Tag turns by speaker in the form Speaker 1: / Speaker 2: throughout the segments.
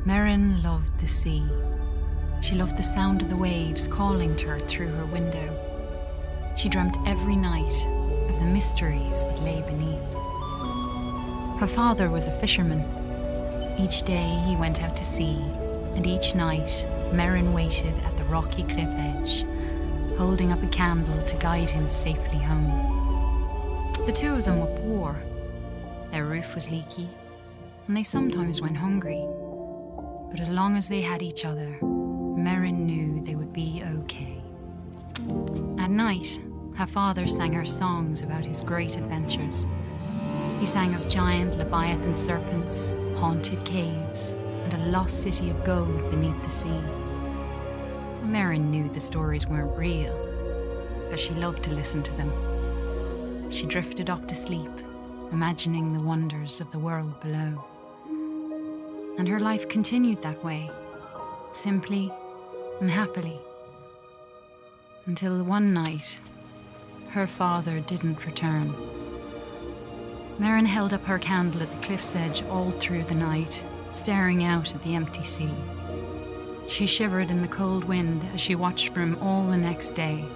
Speaker 1: Merrin loved the sea. She loved the sound of the waves calling to her through her window. She dreamt every night of the mysteries that lay beneath. Her father was a fisherman. Each day he went out to sea, and each night Merrin waited at the rocky cliff edge, holding up a candle to guide him safely home. The two of them were poor. Their roof was leaky, and they sometimes went hungry. But as long as they had each other, Merrin knew they would be okay. At night, her father sang her songs about his great adventures. He sang of giant leviathan serpents, haunted caves, and a lost city of gold beneath the sea. Merrin knew the stories weren't real, but she loved to listen to them. She drifted off to sleep, imagining the wonders of the world below. And her life continued that way, simply and happily, until one night, her father didn't return. Merrin held up her candle at the cliff's edge all through the night, staring out at the empty sea. She shivered in the cold wind as she watched for him all the next day.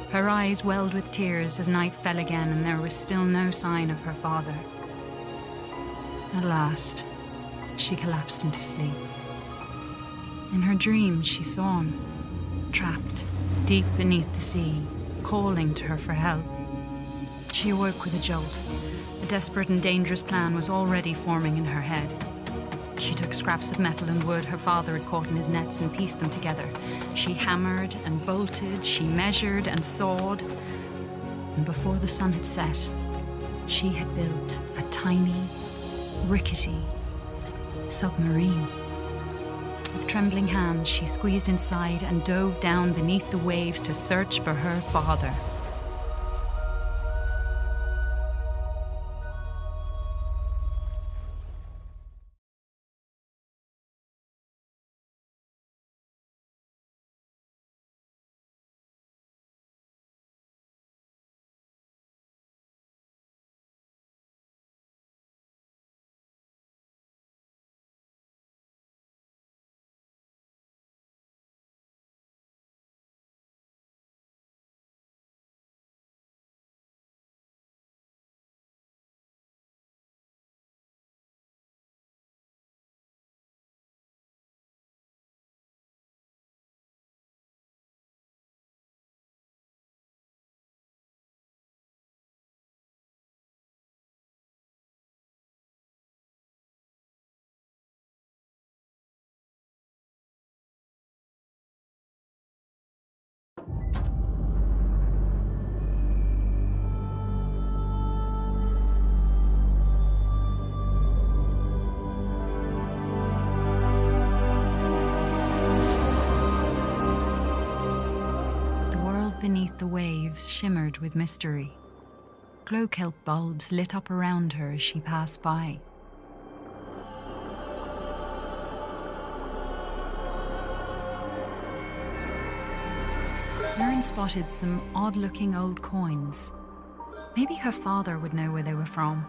Speaker 1: Her eyes welled with tears as night fell again and there was still no sign of her father. At last, she collapsed into sleep. In her dreams, she saw him, trapped deep beneath the sea, calling to her for help. She awoke with a jolt. A desperate and dangerous plan was already forming in her head. She took scraps of metal and wood her father had caught in his nets and pieced them together. She hammered and bolted, she measured and sawed. And before the sun had set, she had built a tiny, rickety submarine. With trembling hands, she squeezed inside and dove down beneath the waves to search for her father. Beneath the waves shimmered with mystery. Glow-kelp bulbs lit up around her as she passed by. Merrin spotted some odd-looking old coins. Maybe her father would know where they were from.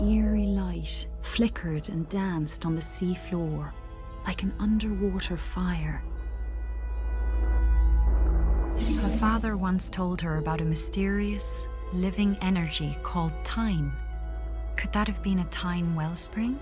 Speaker 1: Eerie light flickered and danced on the sea floor like an underwater fire. Her father once told her about a mysterious, living energy called Tyne. Could that have been a Tyne wellspring?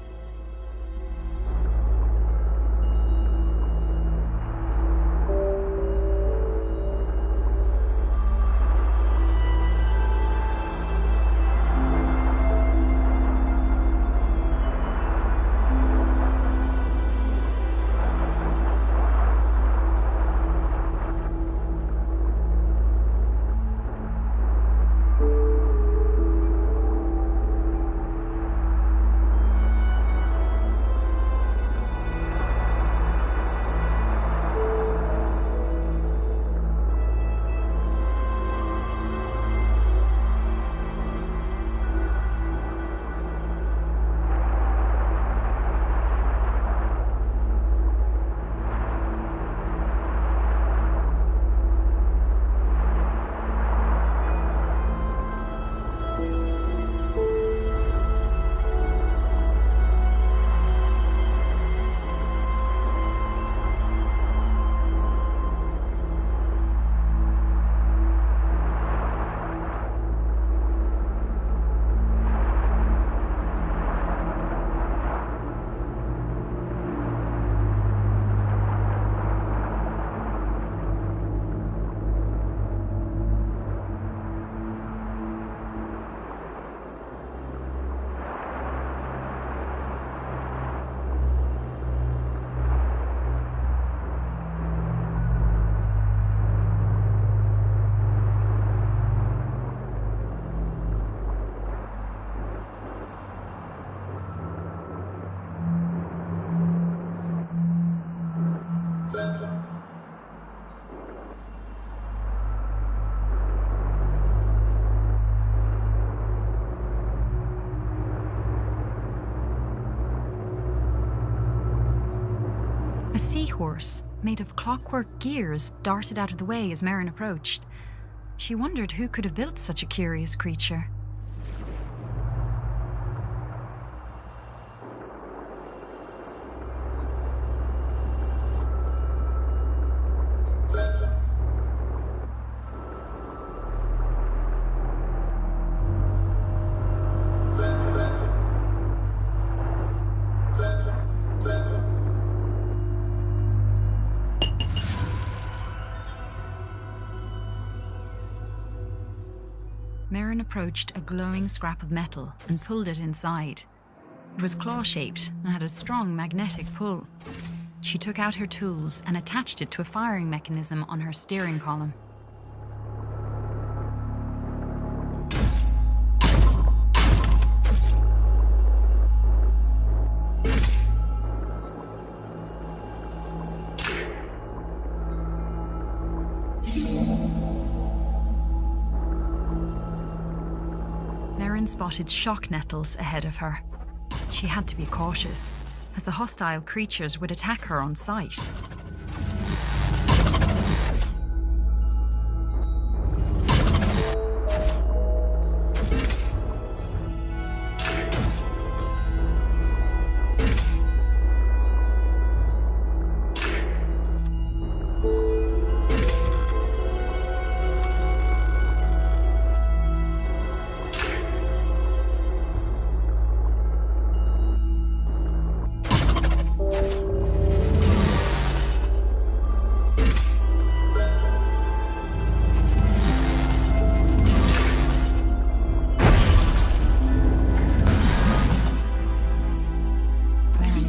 Speaker 1: A seahorse, made of clockwork gears, darted out of the way as Merrin approached. She wondered who could have built such a curious creature. Merrin approached a glowing scrap of metal and pulled it inside. It was claw-shaped and had a strong magnetic pull. She took out her tools and attached it to a firing mechanism on her steering column. Merrin spotted shock nettles ahead of her. She had to be cautious, as the hostile creatures would attack her on sight.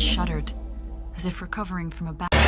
Speaker 1: Shuddered, as if recovering from a bad...